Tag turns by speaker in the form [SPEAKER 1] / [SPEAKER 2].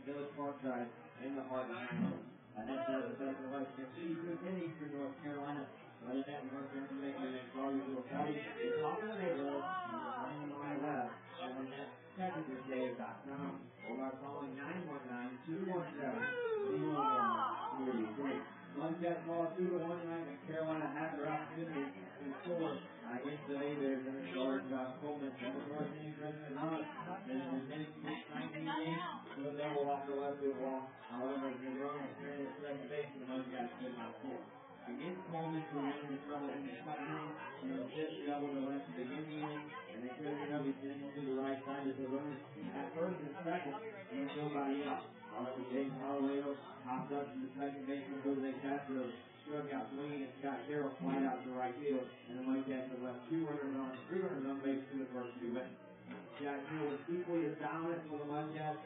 [SPEAKER 1] Village Parkside in the heart of town. And that's the second place. And City Creek in Eastern North Carolina. Other than that, we're going to make the next party to a party. It's off in the neighborhood. On my left. And that's TexasDave.com. Or by calling 919-217-0133. Mudcats lost 2-1 tonight, and Carolina had their opportunity to score against the Natives and the Stars Coleman. And the first inning, President Hunt. And in the minute 19 games, the double off the left field wall. However, the run was cleared at second base, and the Mudcats could not score. Against Coleman, who ran into trouble in the second inning, and the fifth double to left to begin the inning, and they cleared it up his inning to the right side of the run. At first and second, and nobody else. However, James Harleo hopped up to the second baseman, Jose Castro struck out swinging, and Scott Carroll flied out to right field, and the Mudcats have left 3 runners on base to the first 2 innings. Jack Hill was equally as dominant for the Mudcats